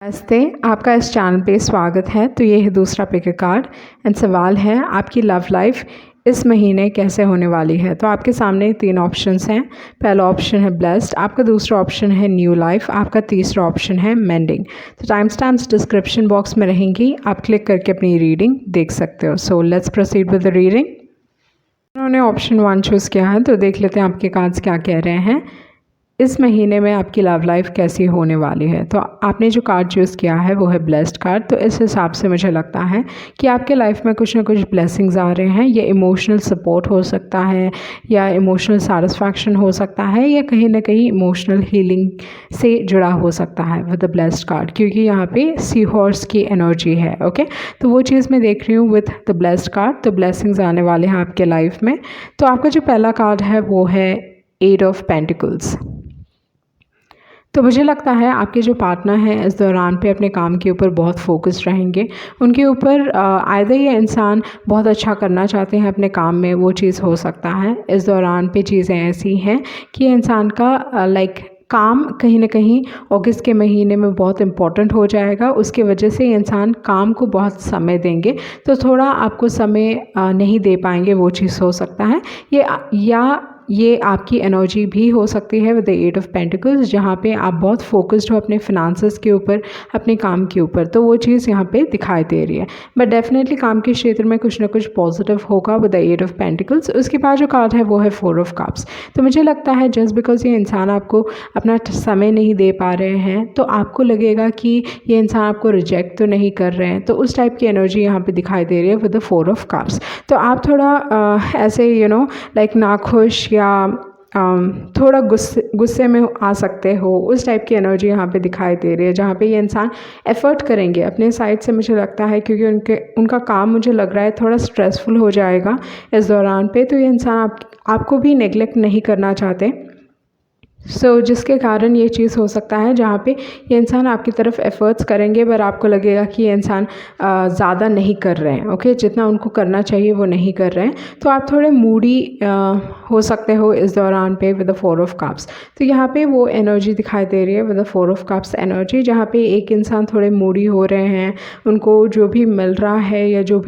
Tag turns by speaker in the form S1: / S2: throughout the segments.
S1: नमस्ते, आपका इस चैनल पे स्वागत है। तो ये है दूसरा पिक कार्ड एंड सवाल है आपकी लव लाइफ इस महीने कैसे होने वाली है। तो आपके सामने 3 ऑप्शंस हैं। पहला ऑप्शन है ब्लेस्ड, आपका दूसरा ऑप्शन है न्यू लाइफ, आपका तीसरा ऑप्शन है मेंडिंग। तो टाइम स्टैम्प्स डिस्क्रिप्शन बॉक्स में रहेंगी, आप क्लिक करके अपनी रीडिंग देख सकते हो। So let's proceed with the reading. उन्होंने ऑप्शन 1 चूज़ किया है, तो देख लेते हैं आपके कार्ड्स क्या कह रहे हैं। इस महीने में आपकी लव लाइफ कैसी होने वाली है। तो आपने जो कार्ड चूज़ किया है वो है ब्लेस्ड कार्ड। तो इस हिसाब से मुझे लगता है कि आपके लाइफ में कुछ ना कुछ ब्लेसिंग्स आ रहे हैं। ये इमोशनल सपोर्ट हो सकता है या इमोशनल सेटिस्फैक्शन हो सकता है या कहीं ना कहीं इमोशनल हीलिंग से जुड़ा हो सकता है विद द ब्लेस्ड कार्ड, क्योंकि यहाँ पे सी हॉर्स की एनर्जी है। ओके, तो वो चीज़ मैं देख रही हूँ विद द ब्लेस्ड कार्ड। तो ब्लेसिंग्स आने वाले हैं आपके लाइफ में। तो आपका जो पहला कार्ड है वो है 8 ऑफ पेंटिकल्स। तो मुझे लगता है आपके जो पार्टनर हैं इस दौरान पे अपने काम के ऊपर बहुत फोकस्ड रहेंगे। उनके ऊपर आइदर ये इंसान बहुत अच्छा करना चाहते हैं अपने काम में, वो चीज़ हो सकता है। इस दौरान पे चीज़ें ऐसी हैं कि इंसान का काम कहीं ना कहीं अगस्त के महीने में बहुत इम्पॉर्टेंट हो जाएगा। उसकी वजह से इंसान काम को बहुत समय देंगे, तो थोड़ा आपको समय नहीं दे पाएंगे, वो चीज़ हो सकता है। ये आपकी एनर्जी भी हो सकती है विद द 8 ऑफ पेंटिकल्स, जहाँ पे आप बहुत फोकस्ड हो अपने फिनांसेस के ऊपर, अपने काम के ऊपर। तो वो चीज़ यहाँ पे दिखाई दे रही है। बट डेफिनेटली काम के क्षेत्र में कुछ ना कुछ पॉजिटिव होगा विद द 8 ऑफ पेंटिकल्स। उसके बाद जो कार्ड है वो है 4 ऑफ कप्स। तो मुझे लगता है जस्ट बिकॉज ये इंसान आपको अपना समय नहीं दे पा रहे हैं, तो आपको लगेगा कि ये इंसान आपको रिजेक्ट तो नहीं कर रहे हैं। तो उस टाइप की एनर्जी यहाँ पे दिखाई दे रही है विद द 4 ऑफ कप्स। तो आप थोड़ा ऐसे नाखुश या थोड़ा गुस्से में आ सकते हो, उस टाइप की एनर्जी यहाँ पे दिखाई दे रही है, जहाँ पे ये इंसान एफर्ट करेंगे अपने साइड से, मुझे लगता है, क्योंकि उनका काम मुझे लग रहा है थोड़ा स्ट्रेसफुल हो जाएगा इस दौरान पे। तो ये इंसान आपको भी नेग्लेक्ट नहीं करना चाहते। जिसके कारण ये चीज़ हो सकता है जहाँ पे ये इंसान आपकी तरफ एफ़र्ट्स करेंगे, पर आपको लगेगा कि ये इंसान ज़्यादा नहीं कर रहे हैं। ओके, जितना उनको करना चाहिए वो नहीं कर रहे हैं। तो आप थोड़े मूडी हो सकते हो इस दौरान पे विद द 4 ऑफ कप्स। तो यहाँ पे वो एनर्जी दिखाई दे रही है with the 4 of cups energy, जहाँ पे एक इंसान थोड़े मूडी हो रहे हैं। उनको जो भी मिल रहा है या जो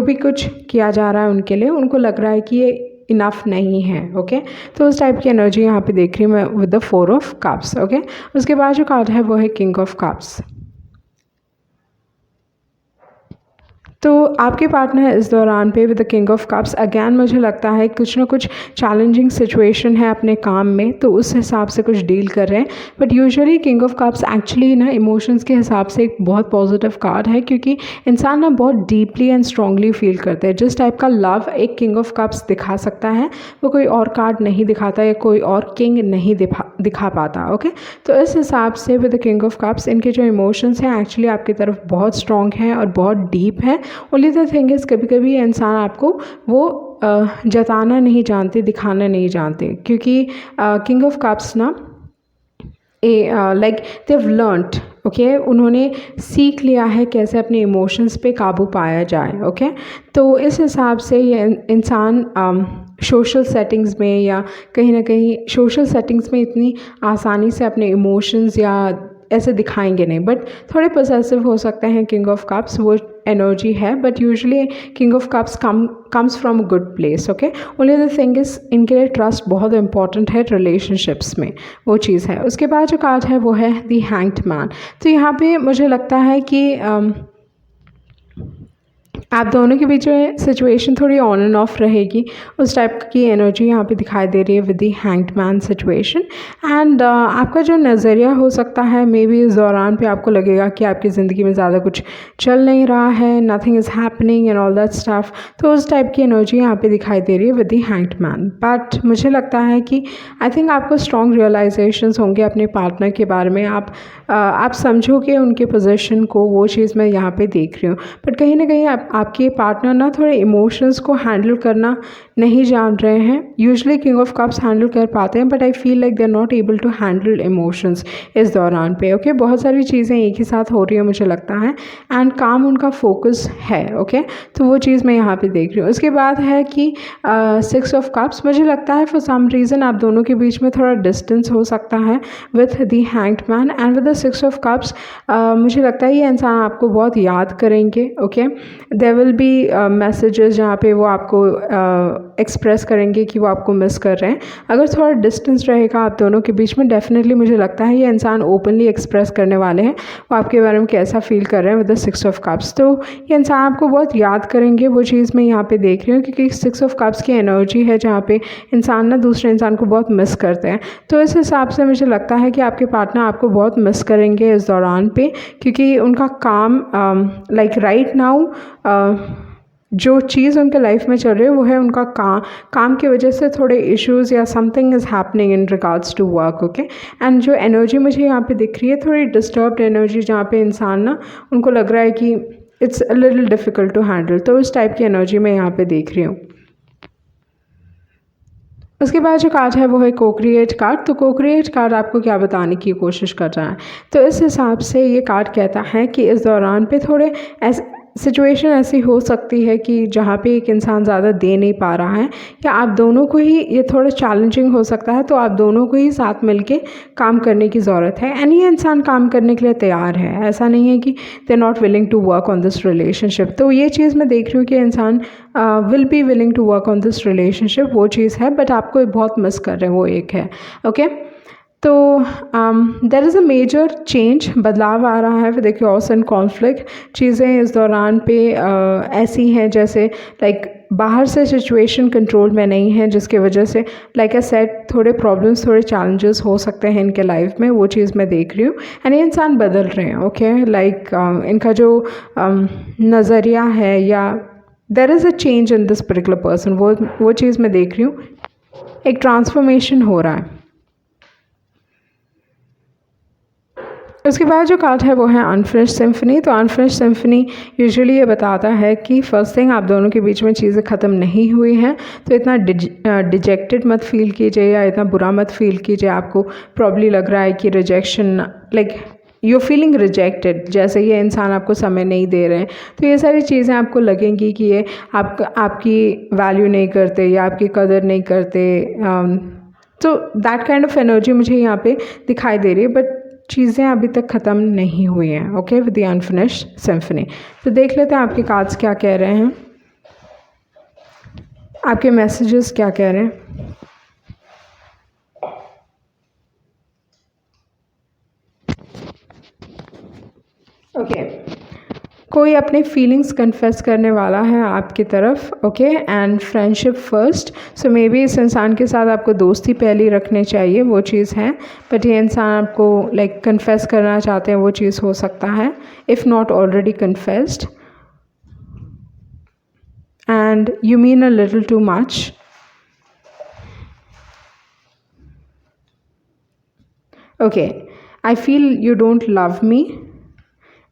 S1: भी कुछ किया जा रहा है उनके लिए, उनको लग रहा है कि ये इनफ नहीं है। ओके, तो उस टाइप की एनर्जी यहाँ पे देख रही हूँ मैं with the 4 of cups. Okay, उसके बाद जो कार्ड है वो है किंग ऑफ कप्स। तो आपके पार्टनर इस दौरान पे with the king of cups, again मुझे लगता है कुछ ना कुछ चैलेंजिंग सिचुएशन है अपने काम में, तो उस हिसाब से कुछ डील कर रहे हैं। But usually king of cups actually ना इमोशंस के हिसाब से एक बहुत पॉजिटिव कार्ड है, क्योंकि इंसान ना बहुत डीपली एंड स्ट्रांगली फील करते हैं। जिस टाइप का लव एक किंग ऑफ कप्स दिखा सकता है वो कोई और कार्ड नहीं दिखाता या कोई और किंग नहीं दिखा पाता। ओके, तो इस हिसाब से with the king of cups इनके जो इमोशंस हैं एक्चुअली आपकी तरफ बहुत स्ट्रॉन्ग हैं और बहुत डीप है। ओनली द थिंग इज़ कभी कभी इंसान आपको वो जताना नहीं जानते, दिखाना नहीं जानते, क्योंकि किंग ऑफ कप्स ना दे हैव लर्नड। ओके, उन्होंने सीख लिया है कैसे अपने इमोशंस पे काबू पाया जाए। ओके, तो इस हिसाब से ये इंसान सोशल सेटिंग्स में या कहीं ना कहीं सोशल सेटिंग्स में इतनी आसानी से अपने इमोशंस या ऐसे दिखाएंगे नहीं, बट थोड़े पोसेसिव हो सकते हैं किंग ऑफ कप्स, वो एनर्जी है। But usually king of cups comes from a good place. Okay, only the thing is इनके लिए ट्रस्ट बहुत इंपॉर्टेंट है रिलेशनशिप्स में, वो चीज़ है। उसके बाद जो कार्ड है वो है द हैंग्ड मैन। तो यहाँ पे मुझे लगता है कि आप दोनों के बीच में सिचुएशन थोड़ी ऑन एंड ऑफ रहेगी, उस टाइप की एनर्जी यहाँ पे दिखाई दे रही है with the hanged man situation. And आपका जो नज़रिया हो सकता है मे बी इस दौरान पे आपको लगेगा कि आपकी ज़िंदगी में ज़्यादा कुछ चल नहीं रहा है, nothing is happening and all that stuff. तो उस टाइप की एनर्जी यहाँ पे दिखाई दे रही है with the hanged man. But मुझे लगता है कि आई थिंक आपको स्ट्रॉन्ग रियलाइजेशंस होंगे अपने पार्टनर के बारे में। आप समझोगे उनके पोजीशन को, वो चीज़ मैं यहाँ पे देख रही हूँ। बट कहीं ना कहीं आपके पार्टनर ना थोड़े इमोशंस को हैंडल करना नहीं जान रहे हैं। Usually king of cups handle कर पाते हैं, but I feel like they are not able to handle emotions इस दौरान पे। ओके, बहुत सारी चीज़ें एक ही साथ हो रही है मुझे लगता है, एंड काम उनका फोकस है। ओके, तो वो चीज़ मैं यहाँ पे देख रही हूँ। उसके बाद है कि 6 ऑफ कप्स, मुझे लगता है फॉर सम रीज़न आप दोनों के बीच में थोड़ा डिस्टेंस हो सकता है with the hanged man. And with the 6 of cups मुझे लगता है ये इंसान आपको बहुत याद करेंगे। Okay, there will be messages जहाँ पे वो आपको एक्सप्रेस करेंगे कि वो आपको मिस कर रहे हैं। अगर थोड़ा डिस्टेंस रहेगा आप दोनों के बीच में, डेफिनेटली मुझे लगता है ये इंसान ओपनली एक्सप्रेस करने वाले हैं वो आपके बारे में कैसा फील कर रहे हैं विद द 6 ऑफ कप्स। तो ये इंसान आपको बहुत याद करेंगे, वो चीज़ मैं यहाँ पे देख रही हूँ, क्योंकि 6 ऑफ कप्स की एनर्जी है जहाँ पे इंसान ना दूसरे इंसान को बहुत मिस करते हैं। तो इस हिसाब से मुझे लगता है कि आपके पार्टनर आपको बहुत मिस करेंगे इस दौरान पे, क्योंकि उनका काम लाइक राइट नाउ जो चीज़ उनके लाइफ में चल रही है वो है उनका काम की वजह से थोड़े इश्यूज़ या something is happening in regards to work. Okay, and जो एनर्जी मुझे यहाँ पे दिख रही है थोड़ी डिस्टर्ब्ड एनर्जी, जहाँ पे इंसान ना उनको लग रहा है कि it's a little difficult to handle. तो इस टाइप की एनर्जी मैं यहाँ पे देख रही हूँ। उसके बाद जो कार्ड है वो है को-क्रिएट कार्ड। तो को-क्रिएट कार्ड आपको क्या बताने की कोशिश कर रहा है, तो इस हिसाब से ये कार्ड कहता है कि इस दौरान पे थोड़े सिचुएशन ऐसी हो सकती है कि जहाँ पे एक इंसान ज़्यादा दे नहीं पा रहा है, या आप दोनों को ही ये थोड़ा चैलेंजिंग हो सकता है, तो आप दोनों को ही साथ मिलके काम करने की ज़रूरत है। एंड ये इंसान काम करने के लिए तैयार है, ऐसा नहीं है कि they not willing to work on this relationship. तो ये चीज़ मैं देख रही हूँ कि इंसान will be willing to work on this relationship, वो चीज़ है, बट आपको बहुत मिस कर रहे हैं, वो एक है। ओके, तो there is a major change, बदलाव आ रहा है with the chaos and conflict. चीज़ें इस दौरान पे ऐसी हैं जैसे लाइक बाहर से सिचुएशन कंट्रोल में नहीं है, जिसकी वजह से लाइक आई सेड थोड़े प्रॉब्लम्स थोड़े चैलेंजेस हो सकते हैं इनके लाइफ में, वो चीज़ मैं देख रही हूँ। एंड ये इंसान बदल रहे हैं। ओके, लाइक इनका जो नज़रिया है या there is a change in this particular person, वो चीज़ मैं देख रही हूँ, एक ट्रांसफॉर्मेशन हो रहा है। उसके बाद जो कार्ड है वो है अनफिनिश्ड सिम्फनी। तो अनफिनिश्ड सिम्फनी यूजुअली ये बताता है कि फर्स्ट थिंग आप दोनों के बीच में चीज़ें ख़त्म नहीं हुई हैं, तो इतना डिजेक्टेड मत फील कीजिए या इतना बुरा मत फील कीजिए। आपको प्रॉब्ली लग रहा है कि rejection like you feeling rejected, जैसे ये इंसान आपको समय नहीं दे रहे हैं, तो ये सारी चीज़ें आपको लगेंगी कि ये आपकी वैल्यू नहीं करते या आपकी कदर नहीं करते। तो दैट काइंड ऑफ एनर्जी मुझे यहाँ पे दिखाई दे रही है, बट चीज़ें अभी तक ख़त्म नहीं हुई हैं। Okay, with the unfinished symphony. तो देख लेते हैं आपके कार्ड्स क्या कह रहे हैं, आपके मैसेजेस क्या कह रहे हैं। ओके, कोई अपने फीलिंग्स कन्फेस करने वाला है आपकी तरफ। Okay, and friendship first. So may be इस इंसान के साथ आपको दोस्ती पहले रखनी चाहिए, वो चीज़ है, बट ये इंसान आपको लाइक कन्फेस करना चाहते हैं, वो चीज़ हो सकता है, if not already confessed. And you mean a little too much. Okay, I feel you don't love me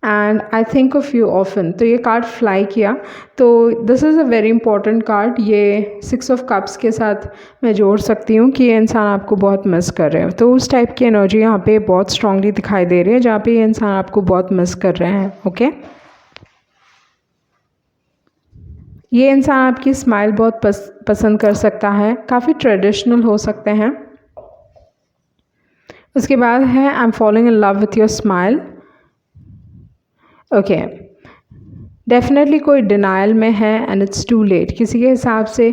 S1: and I think of you often. तो ये कार्ड फ्लाई किया, तो this is a very important card. ये 6 of cups के साथ मैं जोड़ सकती हूँ कि ये इंसान आपको बहुत मिस कर रहे हैं। तो उस टाइप की एनर्जी यहाँ पे बहुत स्ट्रांगली दिखाई दे रही है, जहाँ पे ये इंसान आपको बहुत मिस कर रहे हैं। ओके, ये इंसान आपकी स्माइल बहुत पसंद कर सकता है, काफ़ी ट्रेडिशनल हो सकते हैं। उसके बाद है I am following in love with your smile. Okay, definitely कोई डिनाइल में है एंड इट्स टू लेट, किसी के हिसाब से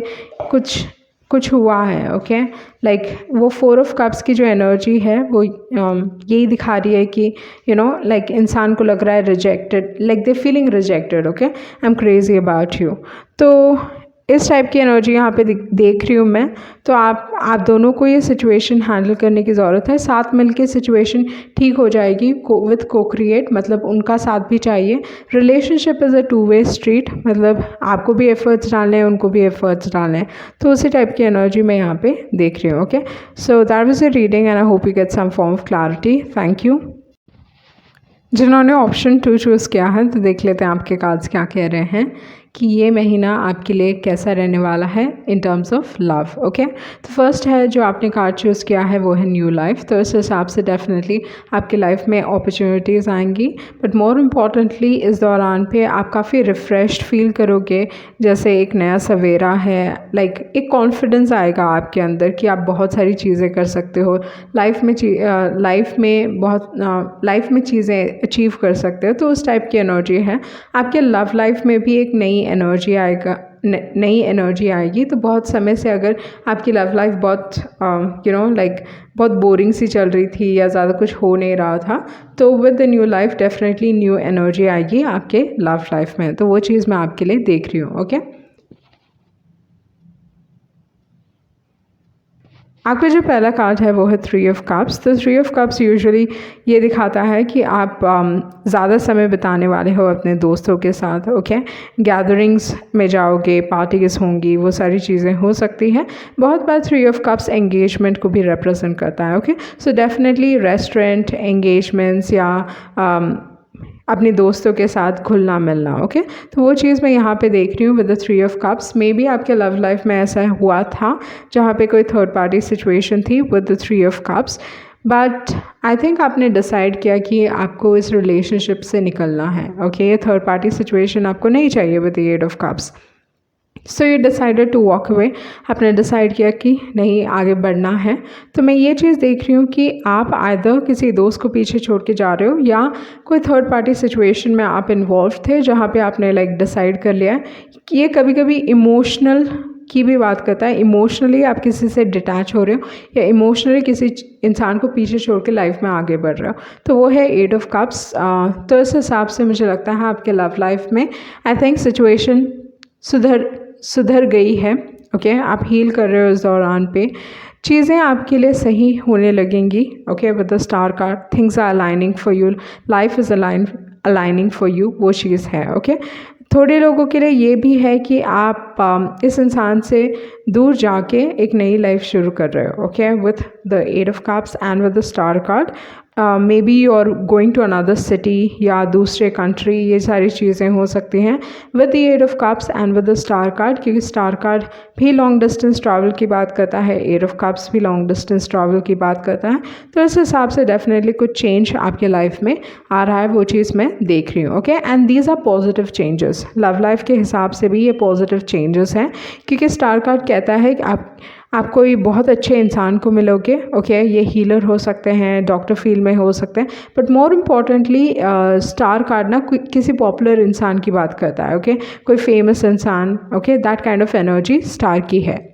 S1: कुछ हुआ है। ओके, लाइक वो 4 ऑफ कप्स की जो एनर्जी है वो यही दिखा रही है कि यू नो लाइक इंसान को लग रहा है rejected, like they feeling rejected. Okay, I am crazy about you. तो इस टाइप की एनर्जी यहाँ पे देख रही हूँ मैं। तो आप दोनों को ये सिचुएशन हैंडल करने की ज़रूरत है, साथ मिलके सिचुएशन ठीक हो जाएगी विथ को क्रिएट, मतलब उनका साथ भी चाहिए। Relationship is a two way street, मतलब आपको भी एफर्ट्स डालने हैं, उनको भी एफर्ट्स डालने हैं। तो उसी टाइप की एनर्जी मैं यहाँ पे देख रही हूँ। Okay, so that was a reading and I hope you get some form of clarity. Thank you. जिन्होंने ऑप्शन 2 चूज़ किया है, तो देख लेते हैं आपके कार्ड्स क्या कह रहे हैं कि ये महीना आपके लिए कैसा रहने वाला है in terms of love. Okay, तो फर्स्ट है जो आपने कार्ड चूज़ किया है वो है न्यू लाइफ। तो इस हिसाब से डेफिनेटली आपकी लाइफ में अपॉर्चुनिटीज़ आएंगी, बट मोर इम्पॉर्टेंटली इस दौरान पे आप काफ़ी रिफ़्रेश्ड फील करोगे, जैसे एक नया सवेरा है। लाइक एक कॉन्फिडेंस आएगा आपके अंदर कि आप बहुत सारी चीज़ें कर सकते हो लाइफ में चीज़ें अचीव कर सकते हो। तो उस टाइप की एनर्जी है। आपके लव लाइफ में भी एक नई एनर्जी आएगी। तो बहुत समय से अगर आपकी लव लाइफ बहुत बहुत बोरिंग सी चल रही थी या ज़्यादा कुछ हो नहीं रहा था, तो with the new life definitely new energy आएगी आपके लव लाइफ में। तो वो चीज़ मैं आपके लिए देख रही हूँ। ओके, आपका जो पहला कार्ड है वो है 3 ऑफ कप्स। तो 3 ऑफ कप्स यूजुअली ये दिखाता है कि आप ज़्यादा समय बिताने वाले हो अपने दोस्तों के साथ। ओके, गैदरिंग्स में जाओगे, पार्टीज होंगी, वो सारी चीज़ें हो सकती हैं। बहुत बार 3 ऑफ कप्स एंगेजमेंट को भी रिप्रेजेंट करता है। Okay, so definitely restaurant engagements या अपने दोस्तों के साथ घुलना मिलना। ओके, तो वो चीज़ मैं यहाँ पे देख रही हूँ with the 3 of cups. May be आपके लव लाइफ में ऐसा हुआ था जहाँ पे कोई थर्ड पार्टी सिचुएशन थी with the 3 of cups, but I think आपने डिसाइड किया कि आपको इस रिलेशनशिप से निकलना है। ओके, ये थर्ड पार्टी सिचुएशन आपको नहीं चाहिए with the 8 of cups. So you decided to walk away. आपने डिसाइड किया कि नहीं, आगे बढ़ना है। तो मैं ये चीज़ देख रही हूँ कि आप आइदर किसी दोस्त को पीछे छोड़ के जा रहे हो या कोई थर्ड पार्टी सिचुएशन में आप इन्वॉल्व थे जहाँ पे आपने डिसाइड कर लिया है कि ये कभी कभी इमोशनल की भी बात करता है। इमोशनली आप किसी से डिटैच हो रहे हो या इमोशनली किसी इंसान को पीछे छोड़ के लाइफ में आगे बढ़ रहे हो। तो वो है 8 ऑफ कप्स। तो इस हिसाब से मुझे लगता है आपके लव लाइफ में आई थिंक सिचुएशन सुधर गई है। ओके, आप हील कर रहे हो इस दौरान पे, चीज़ें आपके लिए सही होने लगेंगी। Okay, with the star card things are aligning for you, life is aligning for you, वो चीज़ है। ओके, थोड़े लोगों के लिए ये भी है कि आप इस इंसान से दूर जाके एक नई लाइफ शुरू कर रहे हो। Okay, with the 8 of cups and with the star card maybe you are going to another city या दूसरे कंट्री, ये सारी चीज़ें हो सकती हैं with the 8 of cups and with the star card, क्योंकि स्टार कार्ड भी लॉन्ग डिस्टेंस ट्रैवल की बात करता है, 8 ऑफ कप्स भी लॉन्ग डिस्टेंस ट्रैवल की बात करता है। तो इस हिसाब से डेफिनेटली कुछ चेंज आपके लाइफ में आ रहा है, वो चीज़ मैं देख रही हूँ। Okay, and these are positive changes. Love life के हिसाब से भी ये पॉजिटिव चेंजेस हैं, क्योंकि स्टार कार्ड कहता है कि आप कोई बहुत अच्छे इंसान को मिलोगे। ओके, ये हीलर हो सकते हैं, डॉक्टर फील्ड में हो सकते हैं, but more importantly star card ना किसी पॉपुलर इंसान की बात करता है। ओके, कोई फेमस इंसान। Okay, that kind of energy star की है।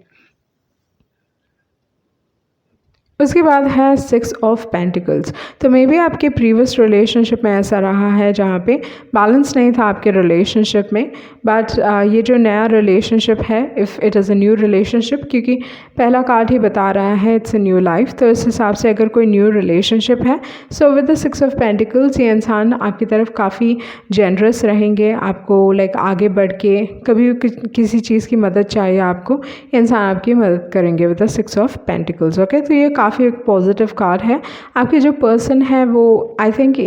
S1: उसके बाद है 6 ऑफ पेंटिकल्स। तो मे बी आपके प्रीवियस रिलेशनशिप में ऐसा रहा है जहाँ पे बैलेंस नहीं था आपके रिलेशनशिप में, बट ये जो नया रिलेशनशिप है, if it is a new relationship, क्योंकि पहला कार्ड ही बता रहा है इट्स अ न्यू लाइफ, तो इस हिसाब से अगर कोई न्यू रिलेशनशिप है, so with the 6 of pentacles ये इंसान आपकी तरफ काफ़ी जेनरस रहेंगे। आपको आगे बढ़ के कभी किसी चीज़ की मदद चाहिए आपको, इंसान आपकी मदद करेंगे with the 6 of pentacles. Okay, तो ये काफ़ी एक पॉजिटिव कार्ड है। आपके जो पर्सन है वो आई थिंक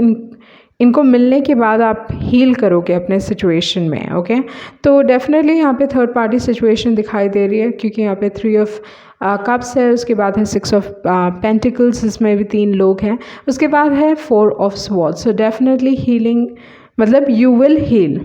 S1: इनको मिलने के बाद आप हील करोगे अपने सिचुएशन में। ओके, तो डेफिनेटली यहाँ पे थर्ड पार्टी सिचुएशन दिखाई दे रही है, क्योंकि यहाँ पे 3 ऑफ कप्स है, उसके बाद है 6 ऑफ पेंटिकल्स, इसमें भी 3 लोग हैं, उसके बाद है 4 of swords. So definitely healing, मतलब यू विल हील।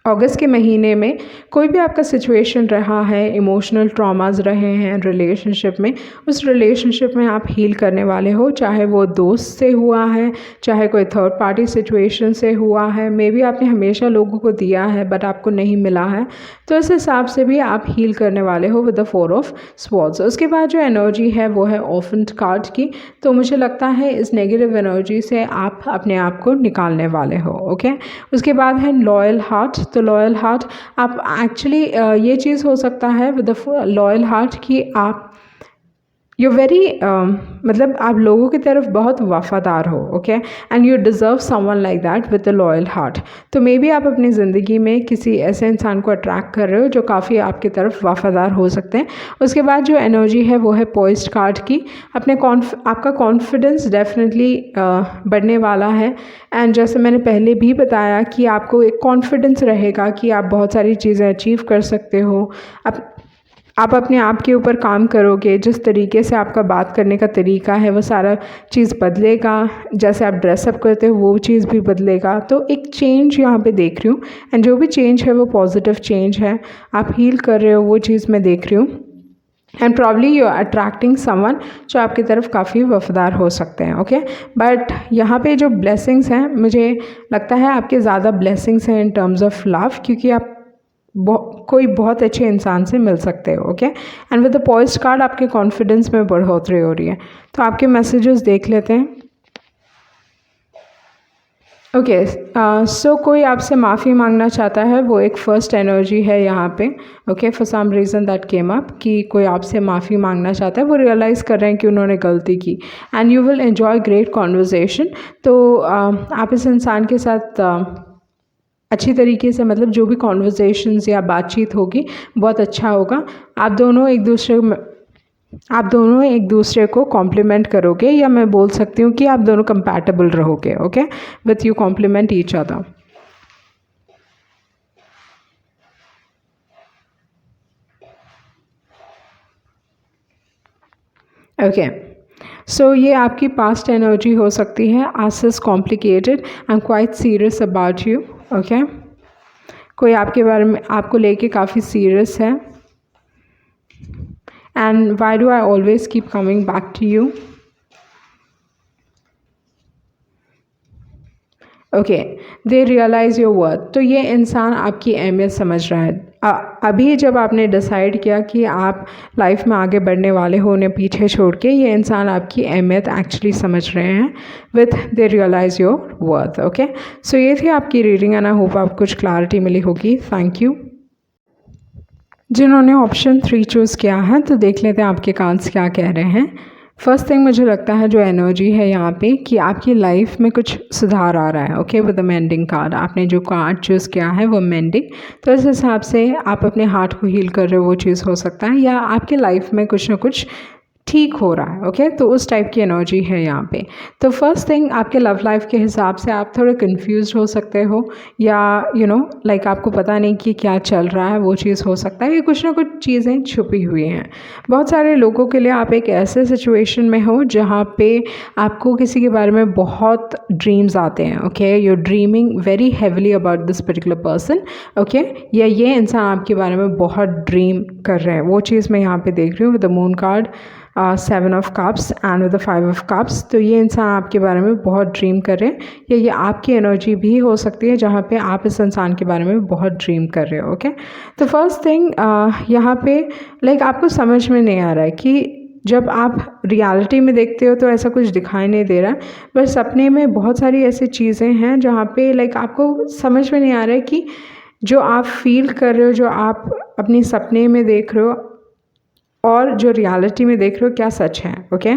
S1: अगस्त के महीने में कोई भी आपका सिचुएशन रहा है, इमोशनल ट्रॉमास रहे हैं रिलेशनशिप में, उस रिलेशनशिप में आप हील करने वाले हो, चाहे वो दोस्त से हुआ है, चाहे कोई थर्ड पार्टी सिचुएशन से हुआ है। मे बी आपने हमेशा लोगों को दिया है बट आपको नहीं मिला है, तो इस हिसाब से भी आप हील करने वाले हो विद द 4 ऑफ स्वॉर्ड्स। उसके बाद जो एनर्जी है वो है ऑफेंट कार्ड की। तो मुझे लगता है इस नेगेटिव एनर्जी से आप अपने आप को निकालने वाले हो। ओके, उसके बाद है लॉयल हार्ट। तो लॉयल हार्ट, आप एक्चुअली ये चीज़ हो सकता है विद द लॉयल हार्ट कि आप यू वेरी मतलब आप लोगों की तरफ बहुत वफ़ादार हो, okay, and you deserve someone like that with a loyal heart. तो मे बी आप अपनी ज़िंदगी में किसी ऐसे इंसान को अट्रैक्ट कर रहे हो जो काफ़ी आपकी तरफ वफ़ादार हो सकते हैं। उसके बाद जो एनर्जी है वो है पोइस्ड कार्ड की। आपका कॉन्फिडेंस डेफिनेटली बढ़ने वाला है, एंड जैसे मैंने पहले भी बताया कि आपको एक कॉन्फिडेंस रहेगा कि आप बहुत सारी चीज़ें अचीव कर सकते हो। आप अपने आप के ऊपर काम करोगे, जिस तरीके से आपका बात करने का तरीका है वो सारा चीज़ बदलेगा, जैसे आप ड्रेसअप करते हो वो चीज़ भी बदलेगा। तो एक चेंज यहाँ पे देख रही हूँ, एंड जो भी चेंज है वो पॉजिटिव चेंज है। आप हील कर रहे हो, वो चीज़ मैं देख रही हूँ, and probably you are attracting someone जो आपकी तरफ काफ़ी वफादार हो सकते हैं, ओके। बट यहाँ पे जो ब्लेसिंग्स हैं, मुझे लगता है आपके ज़्यादा ब्लेसिंग्स हैं इन टर्म्स ऑफ लव, क्योंकि आप कोई बहुत अच्छे इंसान से मिल सकते हो, okay. And with the poised card आपके कॉन्फिडेंस में बढ़ोतरी हो रही है। तो आपके मैसेजेस देख लेते हैं। ओके, सो कोई आपसे माफ़ी मांगना चाहता है, वो एक फ़र्स्ट एनर्जी है यहाँ पे, okay. For some reason that came up कि कोई आपसे माफ़ी मांगना चाहता है, वो रियलाइज़ कर रहे हैं कि उन्होंने गलती की, and you will enjoy great conversation. तो आप इस इंसान के साथ अच्छी तरीके से, मतलब जो भी कॉन्वर्जेशंस या बातचीत होगी बहुत अच्छा होगा। आप दोनों एक दूसरे को कॉम्प्लीमेंट करोगे, या मैं बोल सकती हूँ कि आप दोनों कंपैटिबल रहोगे, okay, with you compliment each other. Okay, so ये आपकी पास्ट एनर्जी हो सकती है। As is complicated, I am quite serious about you, okay. कोई आपके बारे में, आपको लेके काफ़ी सीरियस है, and why do I always keep coming back to you. Okay, they realise your worth. तो ये इंसान आपकी अहमियत समझ रहा है। अभी जब आपने डिसाइड किया कि आप लाइफ में आगे बढ़ने वाले हो, उन्हें पीछे छोड़ के, ये इंसान आपकी अहमियत एक्चुअली समझ रहे हैं। With they realise your worth, okay. So ये थी आपकी रीडिंग, एंड आई होप आपको कुछ क्लैरिटी मिली होगी। Thank you. जिन्होंने ऑप्शन 3 चूज़ किया है, तो देख लेते हैं आपके कार्ड्स क्या कह रहे हैं। फर्स्ट थिंग मुझे लगता है जो एनर्जी है यहाँ पे, कि आपकी लाइफ में कुछ सुधार आ रहा है, okay, with the mending card. आपने जो कार्ड चूज़ किया है वो मेंडिंग, तो इस हिसाब से आप अपने हार्ट को हील कर रहे हो, वो चीज़ हो सकता है, या आपके लाइफ में कुछ ना कुछ ठीक हो रहा है, ओके। तो उस टाइप की एनर्जी है यहाँ पे। तो फर्स्ट थिंग, आपके लव लाइफ के हिसाब से आप थोड़े कंफ्यूज हो सकते हो, या लाइक आपको पता नहीं कि क्या चल रहा है, वो चीज़ हो सकता है, कि कुछ ना कुछ चीज़ें छुपी हुई हैं। बहुत सारे लोगों के लिए आप एक ऐसे सिचुएशन में हो जहाँ पे आपको किसी के बारे में बहुत ड्रीम्स आते हैं, okay. You dreaming very heavily about this particular person, okay, या ये इंसान आपके बारे में बहुत ड्रीम कर रहे हैं, वो चीज़ मैं यहाँ पे देख रही हूँ with the moon card, 7 of cups and with the 5 of cups. तो ये इंसान आपके बारे में बहुत ड्रीम कर रहे हैं, या ये आपकी एनर्जी भी हो सकती है जहाँ पे आप इस इंसान के बारे में बहुत ड्रीम कर रहे हो, ओके। तो फर्स्ट थिंग यहाँ पे लाइक आपको समझ में नहीं आ रहा है कि जब आप रियलिटी में देखते हो तो ऐसा कुछ दिखाई नहीं दे रहा है, पर सपने में बहुत सारी ऐसी चीज़ें हैं जहाँ पे लाइक आपको समझ में नहीं आ रहा है कि जो आप फील कर रहे हो, जो आप अपने सपने में देख रहे हो और जो रियलिटी में देख रहे हो, क्या सच है, ओके।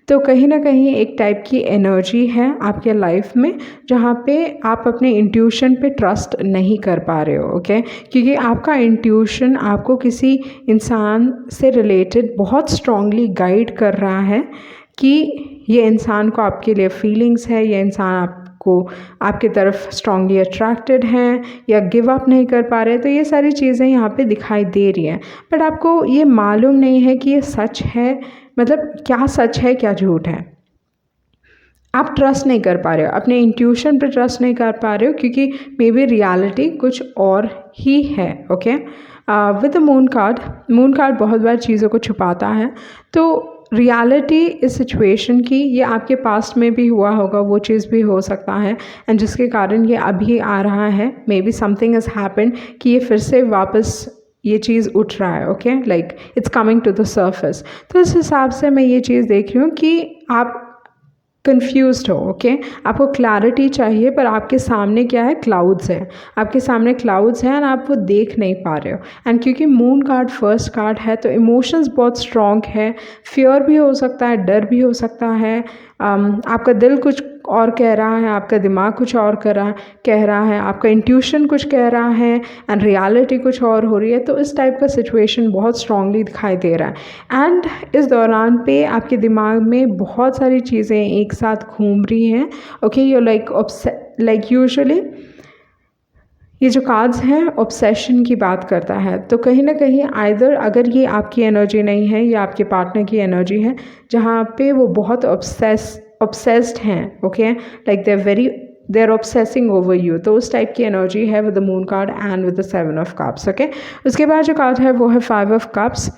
S1: तो कहीं ना कहीं एक टाइप की एनर्जी है आपके लाइफ में जहाँ पे आप अपने इंट्यूशन पे ट्रस्ट नहीं कर पा रहे हो, ओके, क्योंकि आपका इंट्यूशन आपको किसी इंसान से रिलेटेड बहुत स्ट्रांगली गाइड कर रहा है कि ये इंसान को आपके लिए फीलिंग्स है, ये इंसान आपको आपके तरफ स्ट्रांगली अट्रैक्टेड हैं, या गिव अप नहीं कर पा रहे। तो ये सारी चीज़ें यहाँ पे दिखाई दे रही हैं, बट आपको ये मालूम नहीं है कि ये सच है, मतलब क्या सच है क्या झूठ है। आप ट्रस्ट नहीं कर पा रहे हो, अपने इंट्यूशन पे ट्रस्ट नहीं कर पा रहे हो, क्योंकि मे बी रियलिटी कुछ और ही है, okay. With the moon card बहुत बार चीज़ों को छुपाता है। तो रियलिटी इस सिचुएशन की, ये आपके पास्ट में भी हुआ होगा, वो चीज़ भी हो सकता है, एंड जिसके कारण ये अभी आ रहा है। May be something has happened कि ये फिर से वापस ये चीज़ उठ रहा है, okay, like it's coming to the surface. तो इस हिसाब से मैं ये चीज़ देख रही हूँ कि आप कंफ्यूज्ड हो, ओके। आपको क्लैरिटी चाहिए, पर आपके सामने क्या है, क्लाउड्स है, आपके सामने क्लाउड्स हैं एंड आप वो देख नहीं पा रहे हो। एंड क्योंकि मून कार्ड फर्स्ट कार्ड है तो इमोशंस बहुत स्ट्रॉन्ग है, फियर भी हो सकता है, डर भी हो सकता है, आपका दिल कुछ और कह रहा है, आपका दिमाग कुछ और कह रहा है, आपका इंट्यूशन कुछ कह रहा है एंड रियलिटी कुछ और हो रही है। तो इस टाइप का सिचुएशन बहुत स्ट्रांगली दिखाई दे रहा है। एंड इस दौरान पे आपके दिमाग में बहुत सारी चीज़ें एक साथ घूम रही हैं, ओके। यू लाइक यूजुअली ये जो कार्ड्स हैं ऑब्सेशन की बात करता है, तो कहीं ना कहीं आइदर अगर ये आपकी एनर्जी नहीं है या आपके पार्टनर की एनर्जी है जहाँ पे वो बहुत ऑब्सेस्ड हैं, okay, like they are obsessing over you, तो उस टाइप की एनर्जी है with the moon card and with the 7 of cups, okay. उसके बाद जो कार्ड है वो है 5 ऑफ कप्स।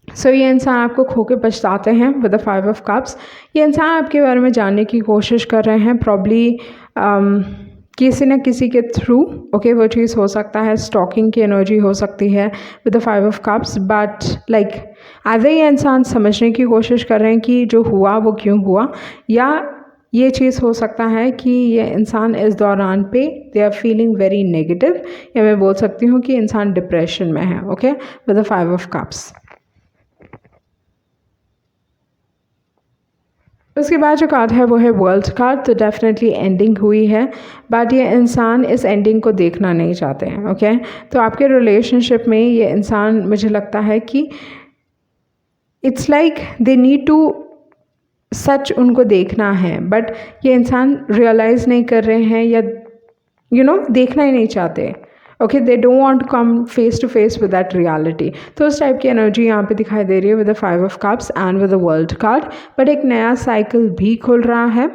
S1: सो ये इंसान आपको खो के पछताते हैं विद द 5 ऑफ कप्स। ये इंसान आपके बारे में जानने की कोशिश कर रहे हैं, प्रॉब्ली किसी न किसी के थ्रू, ओके। वो चीज़ हो सकता है स्टॉकिंग की एनर्जी हो सकती है with the 5 of cups, but like आधे ये इंसान समझने की कोशिश कर रहे हैं कि जो हुआ वो क्यों हुआ, या ये चीज़ हो सकता है कि ये इंसान इस दौरान पे they are feeling very negative, या मैं बोल सकती हूँ कि इंसान डिप्रेशन में है, okay, with the 5 of cups. उसके बाद जो कार्ड है वो है वर्ल्ड कार्ड। तो डेफिनेटली एंडिंग हुई है, बट ये इंसान इस एंडिंग को देखना नहीं चाहते हैं, ओके। तो आपके रिलेशनशिप में ये इंसान, मुझे लगता है कि it's like they need to सच, उनको देखना है, बट ये इंसान रियलाइज़ नहीं कर रहे हैं या देखना ही नहीं चाहते, okay. They don't want to come face to face with that reality. तो उस टाइप की एनर्जी यहाँ पे दिखाई दे रही है with the 5 of cups and with the world card. But एक नया साइकिल भी खुल रहा है।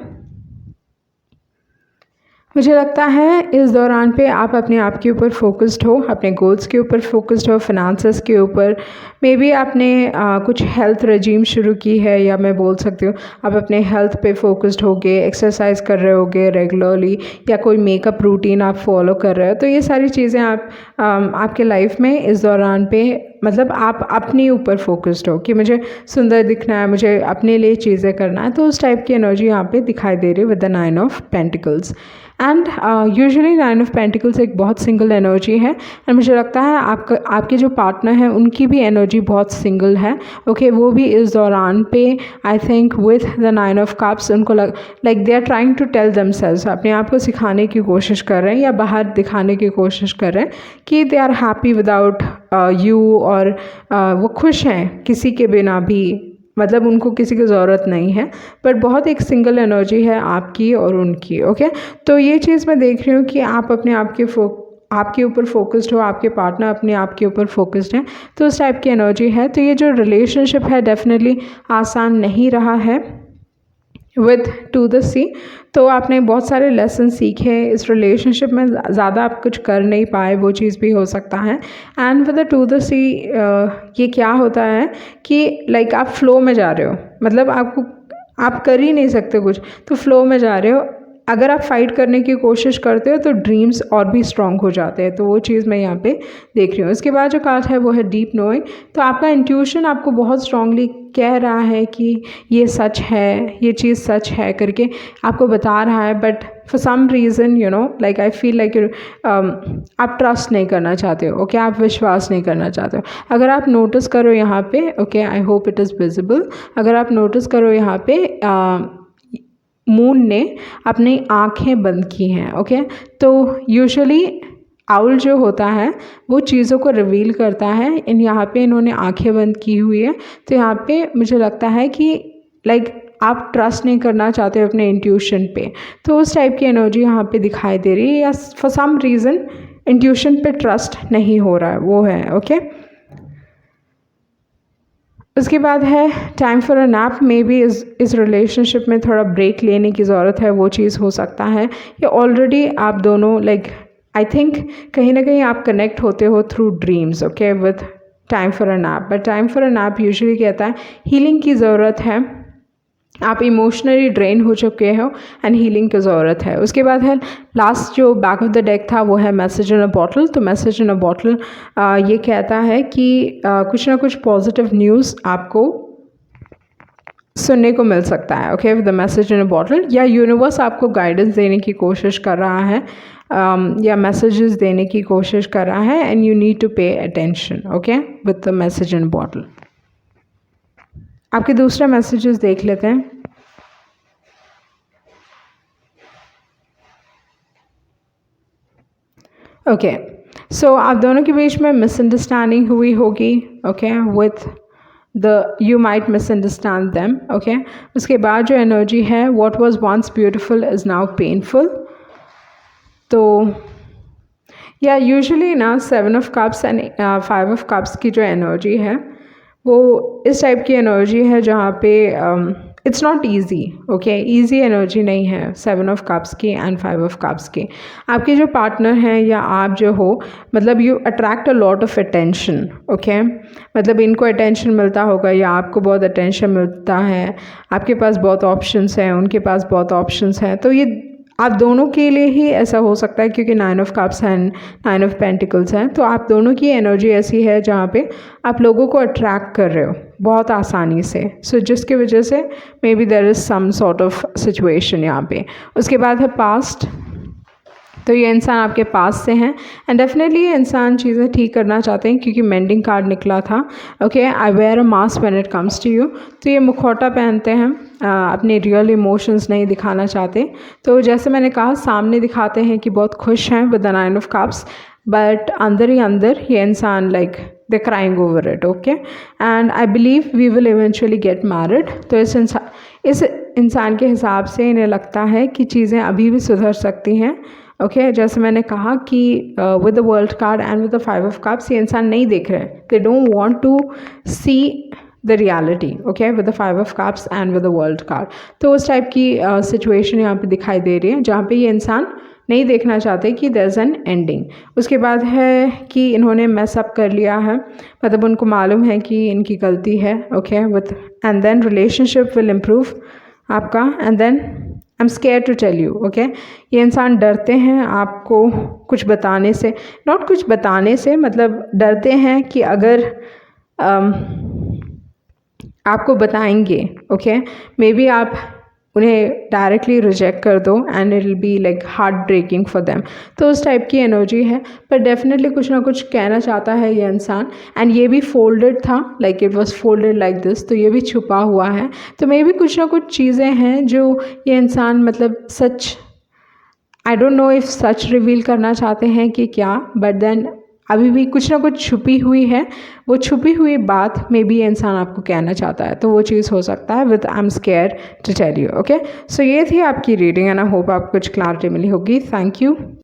S1: मुझे लगता है इस दौरान पे आप अपने आप के ऊपर फोकस्ड हो, अपने गोल्स के ऊपर फोकस्ड हो, फिनांसेस के ऊपर। मे बी आपने कुछ हेल्थ रजीम शुरू की है, या मैं बोल सकती हूँ आप अपने हेल्थ पे फोकस्ड होगे, एक्सरसाइज कर रहे होगे रेगुलरली, या कोई मेकअप रूटीन आप फॉलो कर रहे हो। तो ये सारी चीज़ें आप आपके लाइफ में इस दौरान पे, मतलब आप अपने ऊपर फोकस्ड हो कि मुझे सुंदर दिखना है, मुझे अपने लिए चीज़ें करना है। तो उस टाइप की एनर्जी यहाँ पे दिखाई दे रही है with the 9 of pentacles. And usually 9 of pentacles एक बहुत सिंगल एनर्जी है, एंड मुझे लगता है आपके जो पार्टनर हैं उनकी भी एनर्जी बहुत सिंगल है, ओके। वो भी इस दौरान पे I think with the 9 of cups उनको like they are trying to tell themselves, अपने आप को सिखाने की कोशिश कर रहे हैं या बाहर दिखाने की कोशिश कर रहे हैं कि they are happy without you, और वो खुश हैं किसी के बिना भी, मतलब उनको किसी की ज़रूरत नहीं है, बट बहुत एक सिंगल एनर्जी है आपकी और उनकी, ओके। तो ये चीज़ मैं देख रही हूँ कि आप अपने आपके ऊपर फोकस्ड हो, आपके पार्टनर अपने आप के ऊपर फोकस्ड हैं, तो उस टाइप की एनर्जी है। तो ये जो रिलेशनशिप है डेफिनेटली आसान नहीं रहा है विद टू द सी। तो आपने बहुत सारे लेसन सीखे इस रिलेशनशिप में, ज़्यादा आप कुछ कर नहीं पाए, वो चीज़ भी हो सकता है। And with the to the see ये क्या होता है कि लाइक आप फ्लो में जा रहे हो, मतलब आप कर ही नहीं सकते कुछ, तो फ्लो में जा रहे हो। अगर आप फाइट करने की कोशिश करते हो तो ड्रीम्स और भी स्ट्रॉन्ग हो जाते हैं, तो वो चीज़ मैं यहाँ पे देख रही हूँ। इसके बाद जो कार्ड है वो है डीप नोइंग। तो आपका इंट्यूशन आपको बहुत स्ट्रांगली कह रहा है कि ये सच है, ये चीज़ सच है करके आपको बता रहा है, but for some reason like I feel like आप ट्रस्ट नहीं करना चाहते हो, ओके। आप विश्वास नहीं करना चाहते हो। अगर आप नोटिस करो यहाँ पे, okay, I hope it is visible, अगर आप नोटिस करो यहाँ पे मून ने अपनी आँखें बंद की हैं, ओके। तो यूजुअली आउल जो होता है वो चीज़ों को रिवील करता है, इन यहाँ पे इन्होंने आंखें बंद की हुई है। तो यहाँ पे मुझे लगता है कि लाइक आप ट्रस्ट नहीं करना चाहते हो अपने इंट्यूशन पे, तो उस टाइप की एनर्जी यहाँ पे दिखाई दे रही है, या फॉर सम रीज़न इंट्यूशन पे ट्रस्ट नहीं हो रहा है, वो है, ओके। उसके बाद है time for a nap. May be इस रिलेशनशिप में थोड़ा ब्रेक लेने की ज़रूरत है, वो चीज़ हो सकता है, या ऑलरेडी आप दोनों लाइक आई थिंक कहीं ना कहीं आप कनेक्ट होते हो through dreams, okay, with time for a nap. But time for a nap usually कहता है हीलिंग की ज़रूरत है, आप इमोशनली ड्रेन हो चुके हो एंड हीलिंग की ज़रूरत है। उसके बाद है लास्ट जो बैक ऑफ द डेक था वो है मैसेज इन अ बॉटल। तो मैसेज इन अ बॉटल ये कहता है कि कुछ ना कुछ पॉजिटिव न्यूज़ आपको सुनने को मिल सकता है, okay, with the message in a bottle, या यूनिवर्स आपको गाइडेंस देने की कोशिश कर रहा है, या मैसेजेस देने की कोशिश कर रहा है, and you need to pay attention, okay, with the message in bottle. आपके दूसरे मैसेजेस देख लेते हैं। ओके, सो आप दोनों के बीच में मिसअंडरस्टैंडिंग हुई होगी, okay, with the you might misunderstand them, okay. उसके बाद जो एनर्जी है, what was once beautiful is now painful. तो या यूजुअली ना 7 of cups and 5 of cups की जो एनर्जी है वो इस टाइप की एनर्जी है जहाँ पे it's not easy, okay, easy energy नहीं है 7 ऑफ कप्स की एंड 5 ऑफ कप्स की। आपके जो पार्टनर हैं या आप जो हो, मतलब you attract a lot of attention, okay, मतलब इनको अटेंशन मिलता होगा या आपको बहुत अटेंशन मिलता है, आपके पास बहुत ऑप्शंस हैं, उनके पास बहुत ऑप्शंस हैं। तो ये आप दोनों के लिए ही ऐसा हो सकता है क्योंकि 9 of cups and 9 of pentacles हैं। तो आप दोनों की एनर्जी ऐसी है जहाँ पे आप लोगों को अट्रैक्ट कर रहे हो बहुत आसानी से, सो जिसकी वजह से maybe there is some sort of situation यहाँ पे। उसके बाद है पास्ट, तो ये इंसान आपके पास से हैं एंड डेफिनेटली ये इंसान चीज़ें ठीक करना चाहते हैं क्योंकि मेंडिंग कार्ड निकला था, okay. I wear a mask when it comes to you, तो ये मुखौटा पहनते हैं, अपने रियल इमोशंस नहीं दिखाना चाहते। तो जैसे मैंने कहा, सामने दिखाते हैं कि बहुत खुश हैं with the 9 of cups, but अंदर ही अंदर ये इंसान like they crying over it, okay, and I believe we will eventually get married. तो इस इंसान के हिसाब से इन्हें लगता है कि चीज़ें अभी भी सुधर सकती हैं, ओके। जैसे मैंने कहा कि with the world card and with the 5 of cups ये इंसान नहीं देख रहे, they don't want to see the reality, okay, with the 5 of cups and with the world card. तो उस टाइप की सिचुएशन यहाँ पे दिखाई दे रही है जहाँ पे ये इंसान नहीं देखना चाहते कि देयर इज़ एन एंडिंग। उसके बाद है कि इन्होंने मैस अप कर लिया है, मतलब उनको मालूम है कि इनकी गलती है, okay, with and then relationship will improve आपका, and then I am scare to tell you, okay. ये इंसान डरते हैं आपको कुछ बताने से, नॉट कुछ बताने से, मतलब डरते हैं कि अगर आपको बताएंगे, ओके, मे बी आप उन्हें डायरेक्टली रिजेक्ट कर दो and it will be like heart breaking for them. तो उस टाइप की एनर्जी है, पर डेफिनेटली कुछ ना कुछ कहना चाहता है ये इंसान, एंड ये भी फोल्डेड था, like it was folded like this, तो ये भी छुपा हुआ है। तो मे बी कुछ ना कुछ चीज़ें हैं जो ये इंसान मतलब सच, आई डोंट नो इफ सच रिवील करना चाहते हैं कि क्या, बट देन अभी भी कुछ ना कुछ छुपी हुई है, वो छुपी हुई बात मे बी इंसान आपको कहना चाहता है, तो वो चीज़ हो सकता है with I am scare to tell you, okay. So ये थी आपकी रीडिंग एंड आई होप आपको कुछ क्लैरिटी मिली होगी। Thank you.